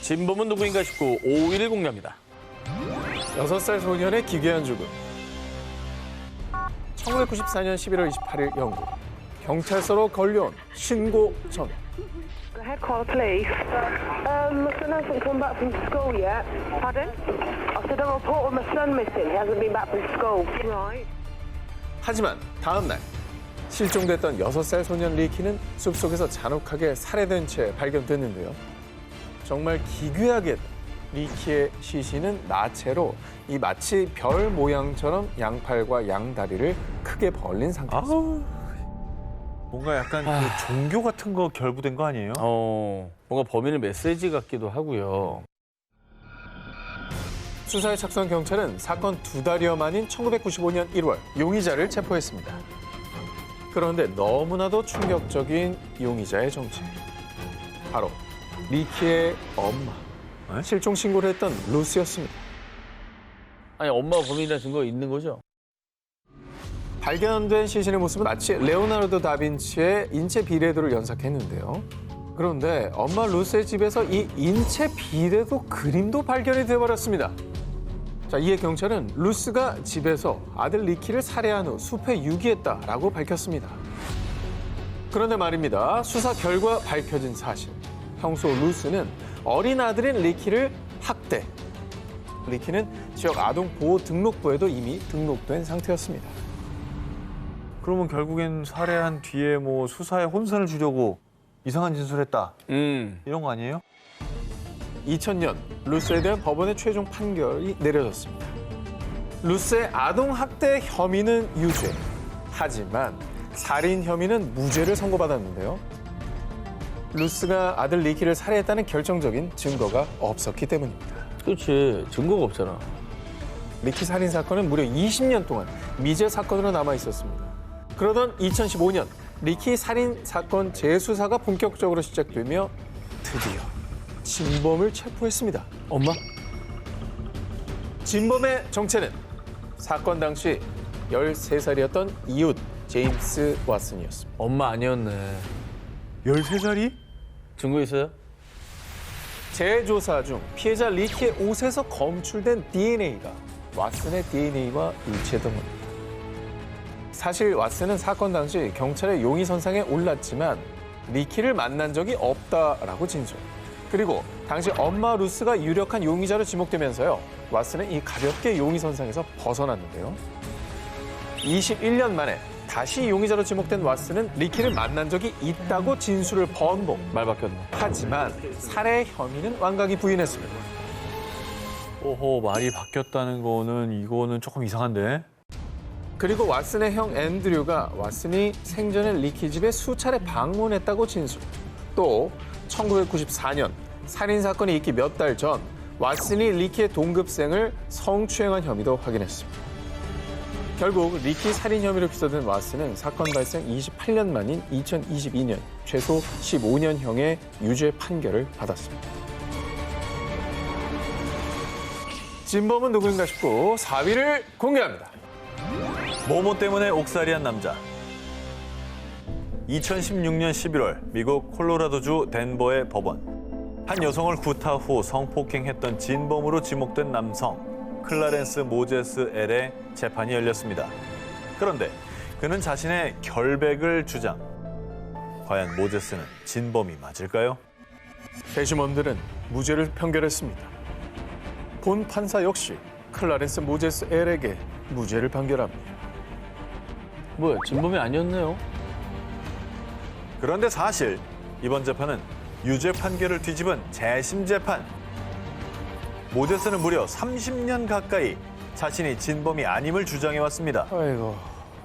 진범은 누구인가 싶고 5위를 공개합니다. 6살 소년의 기괴한 죽음. 1994년 11월 28일 영국. 경찰서로 걸려온 신고 전화. Head call, police. My son hasn't come back from school yet. Pardon? I said a report of my son missing. He hasn't been back from school. Right. 하지만 다음 날 실종됐던 6살 소년 리키는 숲속에서 잔혹하게 살해된 채 발견됐는데요. 정말 기괴하게 리키의 시신은 나체로 이 마치 별 모양처럼 양팔과 양다리를 크게 벌린 상태였습니다. 뭔가 약간 그 종교 같은 거 결부된 거 아니에요? 뭔가 범인의 메시지 같기도 하고요. 수사에 착수한 경찰은 사건 2달여 만인 1995년 1월 용의자를 체포했습니다. 그런데 너무나도 충격적인 용의자의 정체. 바로 리키의 엄마. 실종 신고를 했던 루스였습니다. 아니, 엄마가 범인이라는 증거 있는 거죠? 발견된 시신의 모습은 마치 레오나르도 다빈치의 인체 비례도를 연상했는데요. 그런데 엄마 루스의 집에서 이 인체 비례도 그림도 발견이 되어버렸습니다. 자, 이에 경찰은 루스가 집에서 아들 리키를 살해한 후 숲에 유기했다라고 밝혔습니다. 그런데 말입니다. 수사 결과 밝혀진 사실. 평소 루스는 어린 아들인 리키를 학대. 리키는 지역 아동보호 등록부에도 이미 등록된 상태였습니다. 그러면 결국엔 살해한 뒤에 뭐 수사에 혼선을 주려고 이상한 진술했다. 이런 거 아니에요? 2000년 루스에 대한 법원의 최종 판결이 내려졌습니다. 루스의 아동학대 혐의는 유죄. 하지만 살인 혐의는 무죄를 선고받았는데요. 루스가 아들 리키를 살해했다는 결정적인 증거가 없었기 때문입니다. 그렇지. 증거가 없잖아. 리키 살인 사건은 무려 20년 동안 미제 사건으로 남아 있었습니다. 그러던 2015년 리키 살인 사건 재수사가 본격적으로 시작되며 드디어 진범을 체포했습니다. 엄마? 진범의 정체는 사건 당시 13살이었던 이웃 제임스 왓슨이었습니다. 엄마 아니었네. 13살이? 증거 있어요? 재조사 중 피해자 리키의 옷에서 검출된 DNA가 왓슨의 DNA와 일치했던 겁니다. 사실 왓슨은 사건 당시 경찰의 용의선상에 올랐지만 리키를 만난 적이 없다라고 진술. 그리고 당시 엄마 루스가 유력한 용의자로 지목되면서요. 왓슨은 이 가볍게 용의선상에서 벗어났는데요. 21년 만에 다시 용의자로 지목된 왓슨은 리키를 만난 적이 있다고 진술을 번복. 말 바뀌었네. 하지만 살해 혐의는 완강히 부인했습니다. 오호, 말이 바뀌었다는 거는 이거는 조금 이상한데? 그리고 왓슨의 형 앤드류가 왓슨이 생전에 리키 집에 수차례 방문했다고 진술. 또 1994년 살인 사건이 있기 몇 달 전 왓슨이 리키의 동급생을 성추행한 혐의도 확인했습니다. 결국 리키 살인 혐의로 기소된 왓슨은 사건 발생 28년 만인 2022년 최소 15년형의 유죄 판결을 받았습니다. 진범은 누구인가 싶고 4위를 공개합니다. 모모 때문에 옥살이한 남자. 2016년 11월 미국 콜로라도주 덴버의 법원. 한 여성을 구타 후 성폭행했던 진범으로 지목된 남성 클라렌스 모제스 L의 재판이 열렸습니다. 그런데 그는 자신의 결백을 주장. 과연 모제스는 진범이 맞을까요? 배심원들은 무죄를 판결했습니다. 본 판사 역시 클라렌스 모제스 L에게 무죄를 판결합니다. 뭐야, 진범이 아니었네요. 그런데 사실 이번 재판은 유죄 판결을 뒤집은 재심 재판. 모제스는 무려 30년 가까이 자신이 진범이 아님을 주장해왔습니다. 아이고.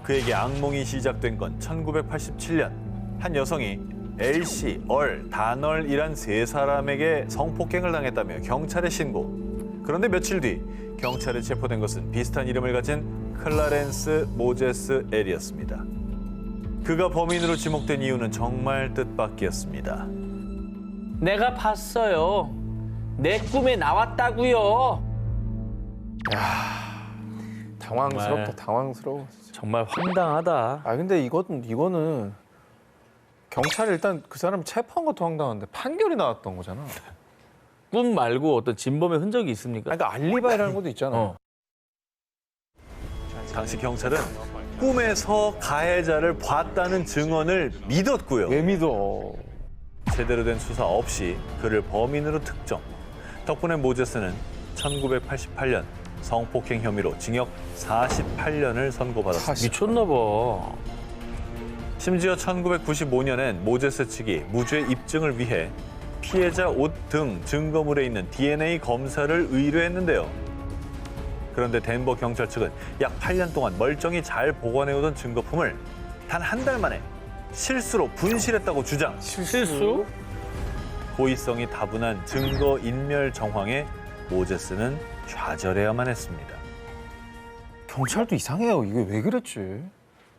그에게 악몽이 시작된 건 1987년 한 여성이 L씨, 다널이란 세 사람에게 성폭행을 당했다며 경찰에 신고. 그런데 며칠 뒤 경찰에 체포된 것은 비슷한 이름을 가진 클라렌스 모제스 L이었습니다. 그가 범인으로 지목된 이유는 정말 뜻밖이었습니다. 내가 봤어요. 내 꿈에 나왔다고요. 당황스럽다, 당황스러워. 정말 황당하다. 아, 근데 이거는 경찰이 일단 그 사람 체포한 것도 황당한데 판결이 나왔던 거잖아. 꿈 말고 어떤 진범의 흔적이 있습니까? 그러니까 알리바이라는 것도 있잖아요. 어. 당시 경찰은 꿈에서 가해자를 봤다는 증언을 믿었고요. 왜 믿어? 제대로 된 수사 없이 그를 범인으로 특정. 덕분에 모제스는 1988년 성폭행 혐의로 징역 48년을 선고받았습니다. 미쳤나 봐. 심지어 1995년엔 모제스 측이 무죄 입증을 위해 피해자 옷 등 증거물에 있는 DNA 검사를 의뢰했는데요. 그런데 덴버 경찰 측은 약 8년 동안 멀쩡히 잘 보관해오던 증거품을 단 한 달 만에 실수로 분실했다고 주장. 실수? 고의성이 다분한 증거 인멸 정황에 모제스는 좌절해야만 했습니다. 경찰도 이상해요. 이게 왜 그랬지?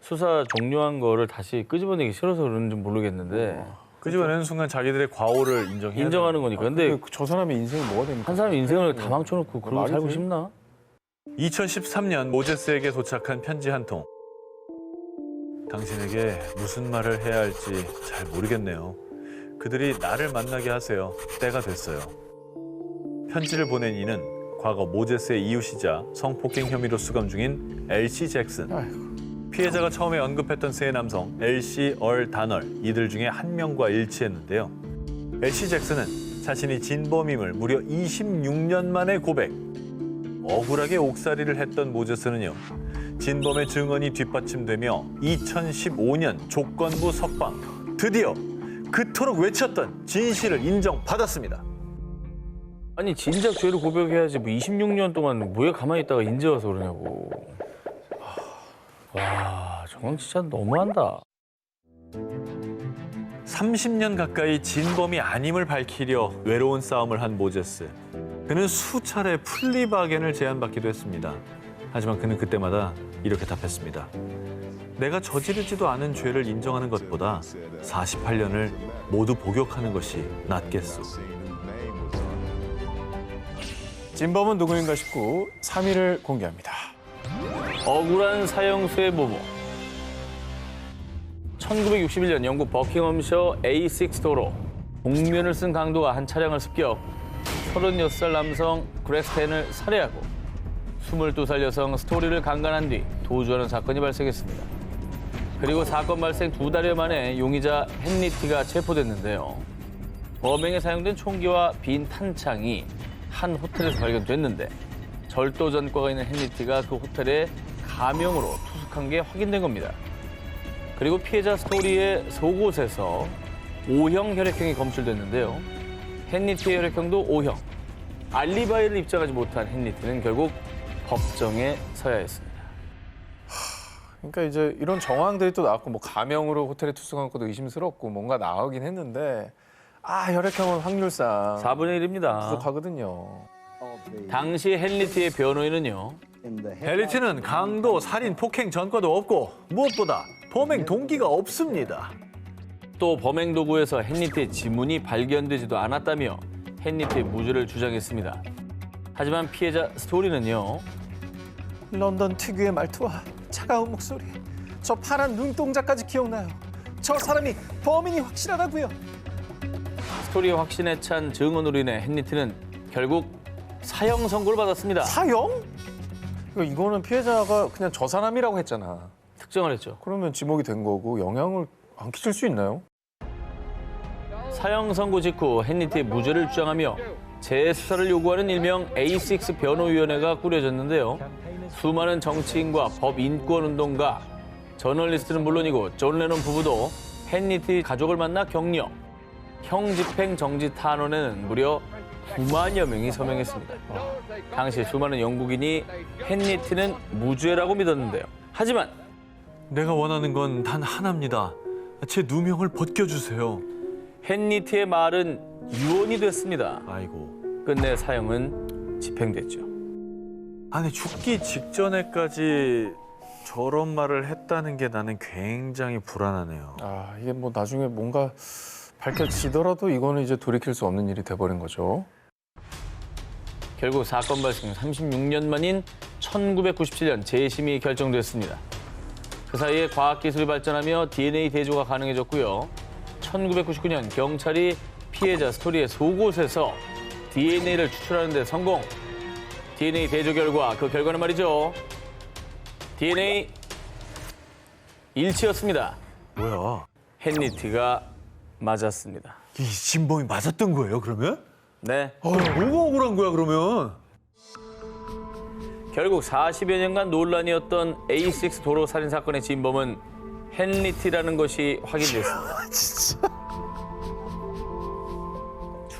수사 종료한 거를 다시 끄집어내기 싫어서 그런지 모르겠는데 끄집어내는 순간 자기들의 과오를 인정해야 인정하는 거니까. 근데 저 사람의 인생이 뭐가 됩니까? 한 사람 인생을 다 망쳐놓고 그러고 말이 살고 돼? 싶나? 2013년 모제스에게 도착한 편지 한 통. 당신에게 무슨 말을 해야 할지 잘 모르겠네요. 그들이 나를 만나게 하세요. 때가 됐어요. 편지를 보낸 이는 과거 모제스의 이웃이자 성폭행 혐의로 수감 중인 LC 잭슨. 아이고. 피해자가 처음에 언급했던 세 남성 LC, 얼, 다널 이들 중에 한 명과 일치했는데요. LC 잭슨은 자신이 진범임을 무려 26년 만에 고백. 억울하게 옥살이를 했던 모제스는요. 진범의 증언이 뒷받침되며 2015년 조건부 석방. 드디어 그토록 외쳤던 진실을 인정받았습니다. 아니 진작 죄를 고백해야지 뭐 26년 동안 뭐에 가만히 있다가 인제 와서 그러냐고. 와 정말 진짜 너무한다. 30년 가까이 진범이 아님을 밝히려 외로운 싸움을 한 모제스. 그는 수차례 플리바겐을 제안받기도 했습니다. 하지만 그는 그때마다 이렇게 답했습니다. 내가 저지르지도 않은 죄를 인정하는 것보다 48년을 모두 복역하는 것이 낫겠소. 진범은 누구인가 싶고 3위를 공개합니다. 억울한 사형수의 모모. 1961년 영국 버킹엄셔 A6 도로 복면을 쓴 강도가 한 차량을 습격 36살 남성 그렉스텐을 살해하고 22살 여성 스토리를 강간한 뒤 도주하는 사건이 발생했습니다. 그리고 사건 발생 2달여 만에 용의자 헨리티가 체포됐는데요. 범행에 사용된 총기와 빈 탄창이 한 호텔에서 발견됐는데 절도 전과가 있는 헨리티가 그 호텔에 가명으로 투숙한 게 확인된 겁니다. 그리고 피해자 스토리의 속옷에서 O형 혈액형이 검출됐는데요. 헨리티의 혈액형도 O형. 알리바이를 입증하지 못한 헨리티는 결국 법정에 서야 했습니다. 그러니까 이제 이런 정황들이 또 나왔고 뭐 가명으로 호텔에 투숙한 것도 의심스럽고 뭔가 나오긴 했는데 혈액형은 확률상 4분의 1입니다. 부족하거든요. 당시 헨리티의 변호인은요. 헨리티는 강도, 살인, 폭행 전과도 없고 무엇보다 범행 동기가 없습니다. 또 범행 도구에서 헨리티의 지문이 발견되지도 않았다며 헨리티의 무죄를 주장했습니다. 하지만 피해자 스토리는요. 런던 특유의 말투와 차가운 목소리, 저 파란 눈동자까지 기억나요. 저 사람이 범인이 확실하다고요. 스토리의 확신에 찬 증언으로 인해 헨리티는 결국 사형 선고를 받았습니다. 사형? 이거는 피해자가 그냥 저 사람이라고 했잖아. 특정을 했죠. 그러면 지목이 된 거고 영향을 안 끼칠 수 있나요? 사형 선고 직후 헨리티의 무죄를 주장하며 재수사를 요구하는 일명 A6 변호위원회가 꾸려졌는데요. 수많은 정치인과 법인권운동가, 저널리스트는 물론이고 존 레논 부부도 헨리티 가족을 만나 격려. 형 집행 정지 탄원에는 무려 9만여 명이 서명했습니다. 당시 수많은 영국인이 헨리티는 무죄라고 믿었는데요. 하지만 내가 원하는 건 단 하나입니다. 제 누명을 벗겨주세요. 헨리티의 말은 유언이 됐습니다. 아이고. 끝내 사형은 집행됐죠. 아니 죽기 직전에까지 저런 말을 했다는 게 나는 굉장히 불안하네요. 이게 뭐 나중에 뭔가 밝혀지더라도 이거는 이제 돌이킬 수 없는 일이 돼버린 거죠. 결국 사건 발생 36년 만인 1997년 재심이 결정됐습니다. 그 사이에 과학기술이 발전하며 DNA 대조가 가능해졌고요. 1999년 경찰이 피해자 스토리의 속옷에서 DNA를 추출하는 데 성공. DNA 대조 결과, 그 결과는 말이죠. DNA 일치였습니다. 뭐야? 헨리티가 맞았습니다. 이 진범이 맞았던 거예요, 그러면? 네. 뭐가 억울한 거야, 그러면? 결국 40여 년간 논란이었던 A6 도로 살인 사건의 진범은 헨리티라는 것이 확인됐습니다. 진짜.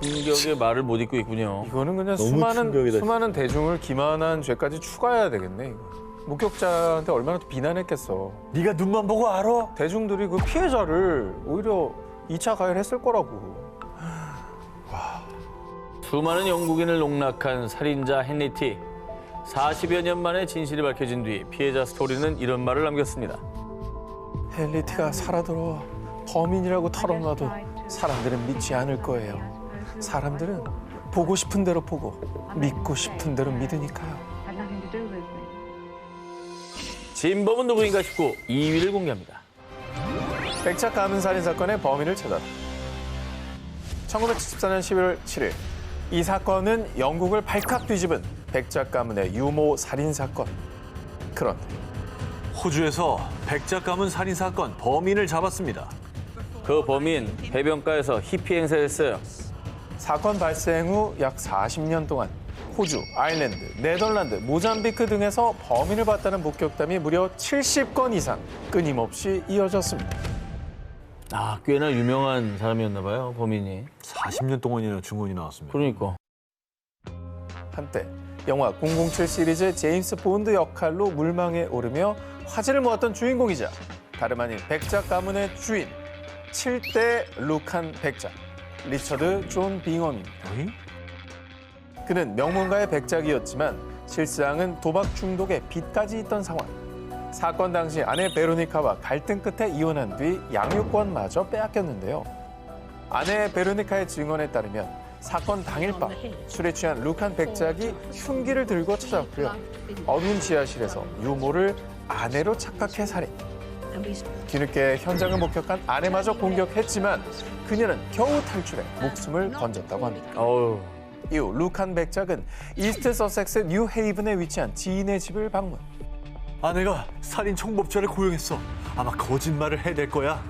충격의 말을 못 잇고 있군요. 이거는 그냥 너무 수많은 충격이다, 수많은 대중을 기만한 죄까지 추가해야 되겠네. 이거. 목격자한테 얼마나 또 비난했겠어. 네가 눈만 보고 알아? 대중들이 그 피해자를 오히려 2차 가해했을 거라고. 수많은 영국인을 농락한 살인자 헨리티. 40여 년 만에 진실이 밝혀진 뒤 피해자 스토리는 이런 말을 남겼습니다. 헨리티가 살아들어 범인이라고 털어놔도 사람들은 믿지 않을 거예요. 사람들은 보고 싶은 대로 보고 믿고 싶은 대로 믿으니까요. had nothing to do with me. 진범은 누구인가 싶고 2위를 공개합니다. 백작 가문 살인 사건의 범인을 찾아라. 1974년 11월 7일 이 사건은 영국을 발칵 뒤집은 백작 가문의 유모 살인 사건. 그런데 호주에서 백작 가문 살인 사건 범인을 잡았습니다. 그 범인 해변가에서 히피 행사를 했어요. 사건 발생 후 약 40년 동안 호주, 아일랜드, 네덜란드, 모잠비크 등에서 범인을 봤다는 목격담이 무려 70건 이상 끊임없이 이어졌습니다. 아, 꽤나 유명한 사람이었나 봐요, 범인이. 40년 동안이나 증언이 나왔습니다. 그러니까. 한때 영화 007 시리즈 제임스 본드 역할로 물망에 오르며 화제를 모았던 주인공이자 다름 아닌 백작 가문의 주인 7대 루칸 백작 리처드 존 빙엄입니다. 그는 명문가의 백작이었지만 실상은 도박 중독에 빚까지 있던 상황. 사건 당시 아내 베로니카와 갈등 끝에 이혼한 뒤 양육권마저 빼앗겼는데요. 아내 베로니카의 증언에 따르면 사건 당일 밤 술에 취한 루칸 백작이 흉기를 들고 찾아왔고요. 어두운 지하실에서 유모를 아내로 착각해 살인. 뒤늦게 현장을 목격한 아내마저 공격했지만 그녀는 겨우 탈출해 목숨을 건졌다고 합니다. 어우. 이후 루칸 백작은 이스트 서섹스 뉴헤이븐에 위치한 지인의 집을 방문. 아내가 살인 청법자를 고용했어. 아마 거짓말을 해댈 거야.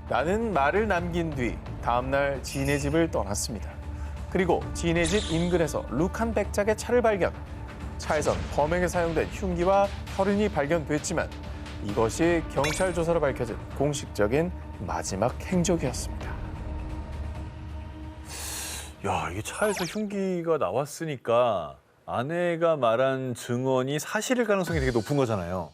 라는 말을 남긴 뒤 다음날 지인의 집을 떠났습니다. 그리고 지인의 집 인근에서 루칸 백작의 차를 발견. 차에선 범행에 사용된 흉기와 혈흔이 발견됐지만 이것이 경찰 조사로 밝혀진 공식적인 마지막 행적이었습니다. 야, 이게 차에서 흉기가 나왔으니까 아내가 말한 증언이 사실일 가능성이 되게 높은 거잖아요.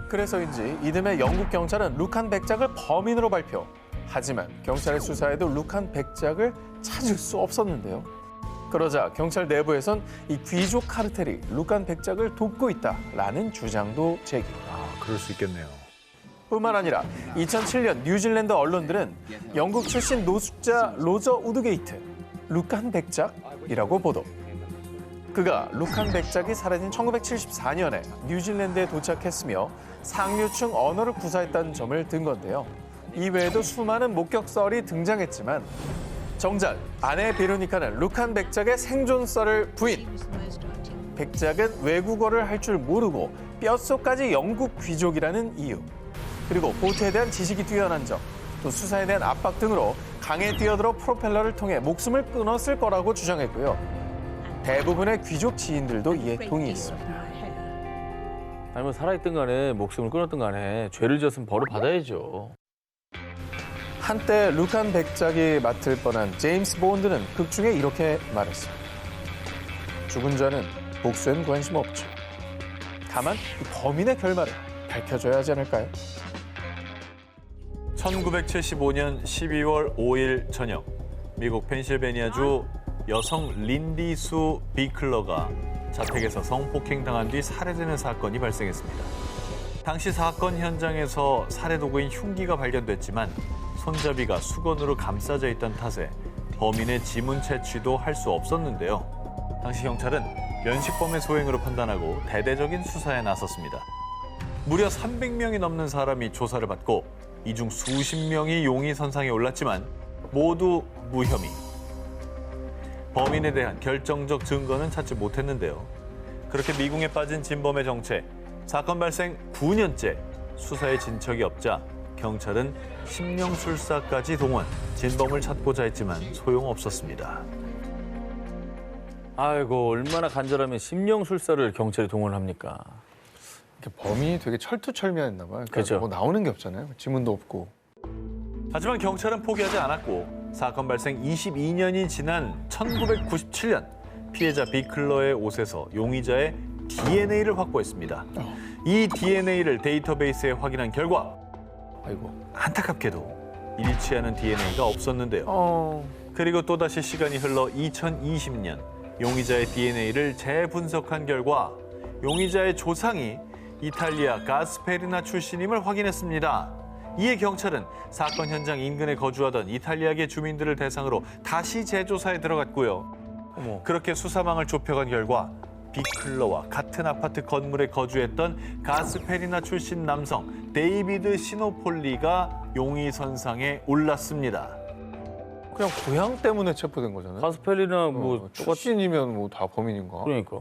그래서인지 이듬해 영국 경찰은 루칸 백작을 범인으로 발표. 하지만 경찰의 수사에도 루칸 백작을 찾을 수 없었는데요. 그러자 경찰 내부에선 이 귀족 카르텔이 루칸 백작을 돕고 있다라는 주장도 제기. 아, 그럴 수 있겠네요. 뿐만 아니라 2007년 뉴질랜드 언론들은 영국 출신 노숙자 로저 우드게이트, 루칸 백작이라고 보도. 그가 루칸 백작이 사라진 1974년에 뉴질랜드에 도착했으며 상류층 언어를 구사했다는 점을 든 건데요. 이외에도 수많은 목격설이 등장했지만 정작 아내 베로니카는 루칸 백작의 생존설을 부인. 백작은 외국어를 할 줄 모르고 뼛속까지 영국 귀족이라는 이유. 그리고 보트에 대한 지식이 뛰어난 점, 또 수사에 대한 압박 등으로 강에 뛰어들어 프로펠러를 통해 목숨을 끊었을 거라고 주장했고요. 대부분의 귀족 지인들도 이에 동의했습니다. 아니 뭐 살아있든 간에 목숨을 끊었든 간에 죄를 지었으면 벌을 받아야죠. 한때 루칸 백작이 맡을 뻔한 제임스 본드는 극 중에 이렇게 말했어요. 죽은 자는 복수엔 관심 없죠. 다만 이 범인의 결말을 밝혀줘야 하지 않을까요? 1975년 12월 5일 저녁, 미국 펜실베니아주 여성 린디수 비클러가 자택에서 성폭행당한 뒤 살해되는 사건이 발생했습니다. 당시 사건 현장에서 살해 도구인 흉기가 발견됐지만 손잡이가 수건으로 감싸져 있던 탓에 범인의 지문 채취도 할 수 없었는데요. 당시 경찰은 면식범의 소행으로 판단하고 대대적인 수사에 나섰습니다. 무려 300명이 넘는 사람이 조사를 받고 이 중 수십 명이 용의 선상에 올랐지만 모두 무혐의. 범인에 대한 결정적 증거는 찾지 못했는데요. 그렇게 미궁에 빠진 진범의 정체, 사건 발생 9년째 수사에 진척이 없자 경찰은 심령술사까지 동원, 진범을 찾고자 했지만 소용없었습니다. 아이고 얼마나 간절하면 심령술사를 경찰이 동원합니까? 이렇게 범인이 되게 철두철미했나 봐요. 그러니까 그죠. 뭐 나오는 게 없잖아요. 지문도 없고. 하지만 경찰은 포기하지 않았고 사건 발생 22년이 지난 1997년 피해자 비클러의 옷에서 용의자의 DNA를 확보했습니다. 이 DNA를 데이터베이스에 확인한 결과 아이고. 안타깝게도 일치하는 DNA가 없었는데요. 그리고 또다시 시간이 흘러 2020년 용의자의 DNA를 재분석한 결과 용의자의 조상이 이탈리아 가스페리나 출신임을 확인했습니다. 이에 경찰은 사건 현장 인근에 거주하던 이탈리아계 주민들을 대상으로 다시 재조사에 들어갔고요. 그렇게 수사망을 좁혀간 결과 비클러와 같은 아파트 건물에 거주했던 가스페리나 출신 남성 데이비드 시노폴리가 용의선상에 올랐습니다. 그냥 고향 때문에 체포된 거잖아요. 가스펠리나 뭐 출신이면 뭐 다 범인인가? 그러니까.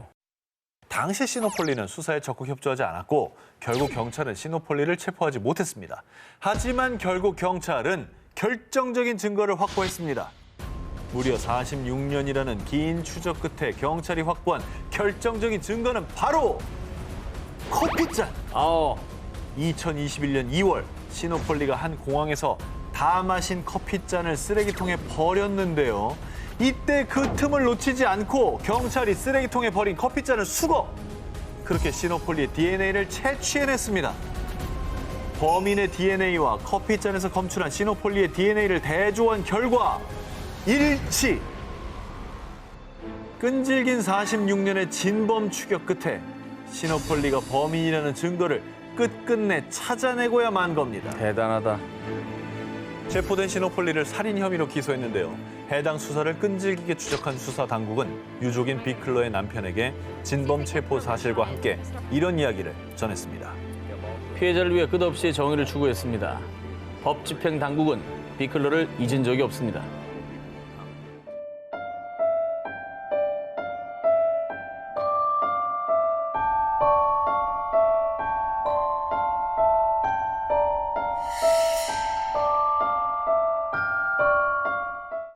당시 시노폴리는 수사에 적극 협조하지 않았고 결국 경찰은 시노폴리를 체포하지 못했습니다. 하지만 결국 경찰은 결정적인 증거를 확보했습니다. 무려 46년이라는 긴 추적 끝에 경찰이 확보한 결정적인 증거는 바로 커피잔! 2021년 2월 시노폴리가 한 공항에서 다 마신 커피잔을 쓰레기통에 버렸는데요. 이때 그 틈을 놓치지 않고 경찰이 쓰레기통에 버린 커피잔을 수거! 그렇게 시노폴리의 DNA를 채취해냈습니다. 범인의 DNA와 커피잔에서 검출한 시노폴리의 DNA를 대조한 결과 일치! 끈질긴 46년의 진범 추격 끝에 시노폴리가 범인이라는 증거를 끝끝내 찾아내고야 만 겁니다. 대단하다. 체포된 시노폴리를 살인 혐의로 기소했는데요. 해당 수사를 끈질기게 추적한 수사 당국은 유족인 비클러의 남편에게 진범 체포 사실과 함께 이런 이야기를 전했습니다. 피해자를 위해 끝없이 정의를 추구했습니다. 법 집행 당국은 비클러를 잊은 적이 없습니다.